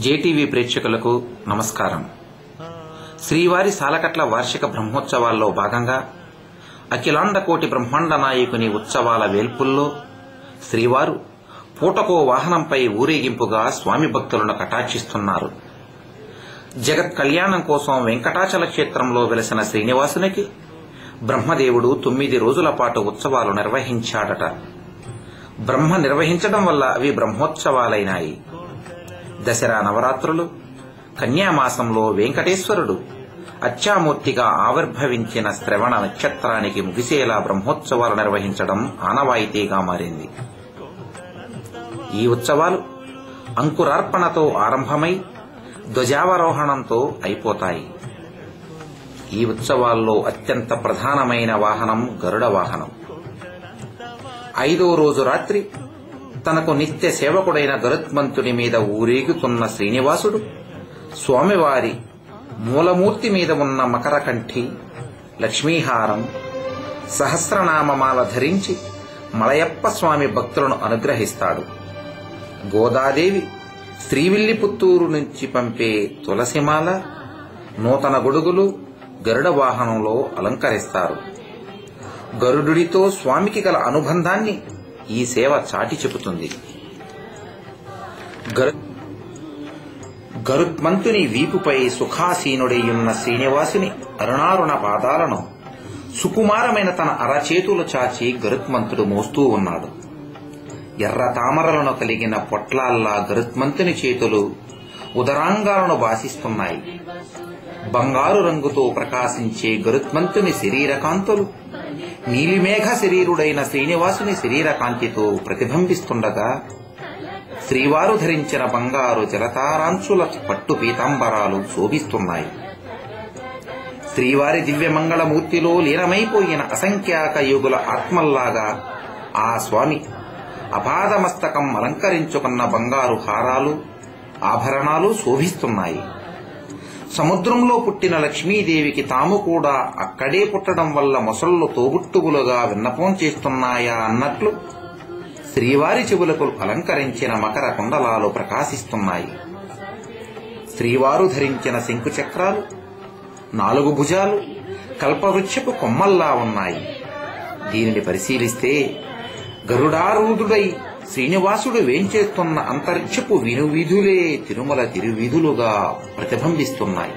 JTV ప్రేక్షకులకు నమస్కారం. శ్రీవారి సాలకట్ల వార్షిక బ్రహ్మోత్సవాల్లో భాగంగా అఖిలాండ కోటి బ్రహ్మాండ నాయకుని ఉత్సవాల వేల్పుల్లో శ్రీవారు పూటకో వాహనంపై ఊరేగింపుగా స్వామి భక్తులను కటాక్షిస్తున్నారు. జగత్ కళ్యాణం కోసం వెంకటాచల క్షేత్రంలో వెలసిన శ్రీనివాసునికి బ్రహ్మదేవుడు 9 రోజుల పాటు ఉత్సవాలు నిర్వహించాడట. బ్రహ్మ నిర్వహించడం వల్ల అవి బ్రహ్మోత్సవాలైనాయి. దసరా నవరాత్రులు, కన్యామాసంలో వెంకటేశ్వరుడు అచ్చామూర్తిగా ఆవిర్భవించిన శ్రవణ నక్షత్రానికి ముగిసేలా బ్రహ్మోత్సవాలు నిర్వహించడం ఆనవాయితీగా మారింది. ఈ ఉత్సవాలు అంకురార్పణతో ఆరంభమై ధ్వజావరోహణంతో అయిపోతాయి. ఈ ఉత్సవాల్లో అత్యంత ప్రధానమైన వాహనం గరుడ వాహనం. 5వ రోజు రాత్రి తనకు నిత్య సేవకుడైన గరుత్మంతుని మీద ఊరేగుతున్న శ్రీనివాసుడు స్వామివారి మూలమూర్తి మీద ఉన్న మకరకంఠి, లక్ష్మీహారం, సహస్రనామమాల ధరించి మలయప్ప స్వామి భక్తులను అనుగ్రహిస్తాడు. గోదాదేవి శ్రీవిల్లిపుత్తూరు నుంచి పంపే తులసిమాల, నూతన గొడుగులు గరుడ వాహనంలో అలంకరిస్తారు. గరుడుడితో స్వామికి గల అనుబంధాన్ని ఈ సేవ చాటి చెబుతుంది. గరుత్మంతుని వీపుపై సుఖాసీనుడైయున్న శ్రీనివాసుని అరుణారుణ పాదాలను సుకుమారమైన తన అరచేతులు చాచి గరుత్మంతుడు మోస్తూ ఉన్నాడు. ఎర్ర తామరలను కలిగిన పొట్లాల్లా గరుత్మంతుని చేతులు ఉదరాంగాలను భాసిస్తున్నాయి. బంగారు రంగుతో ప్రకాశించే గరుత్మంతుని శరీరకాంతులు నీలిమేఘ శరీరుడైన శ్రీనివాసుని శరీరకాంతితో ప్రతిబింబిస్తుండగా శ్రీవారు ధరించిన బంగారు జలతారాంచుల పట్టు పీతాంబరాలు శోభిస్తున్నాయి. శ్రీవారి దివ్యమంగళమూర్తిలో లీనమైపోయిన అసంఖ్యాక యుగుల ఆత్మల్లాగా ఆ స్వామి అపాదమస్తకం అలంకరించుకున్న బంగారు హారాలు, ఆభరణాలు శోభిస్తున్నాయి. సముద్రంలో పుట్టిన లక్ష్మీదేవికి తాము కూడా అక్కడే పుట్టడం వల్ల మొసళ్ళు తోబుట్టువులుగా విన్నపం చేస్తున్నాయా అన్నట్లు శ్రీవారి చెవులకు అలంకరించిన మకర కుండలాలు ప్రకాశిస్తున్నాయి. శ్రీవారు ధరించిన శంకుచక్రాలు, 4 భుజాలు కల్పవృక్షపు కొమ్మల్లా ఉన్నాయి. దీనిని పరిశీలిస్తే గరుడారూఢుడై శ్రీనివాసుడు వేంచేస్తున్న అంతరిక్షపు వినువీధులే తిరుమల తిరువీధులుగా ప్రతిబింబిస్తున్నాయి.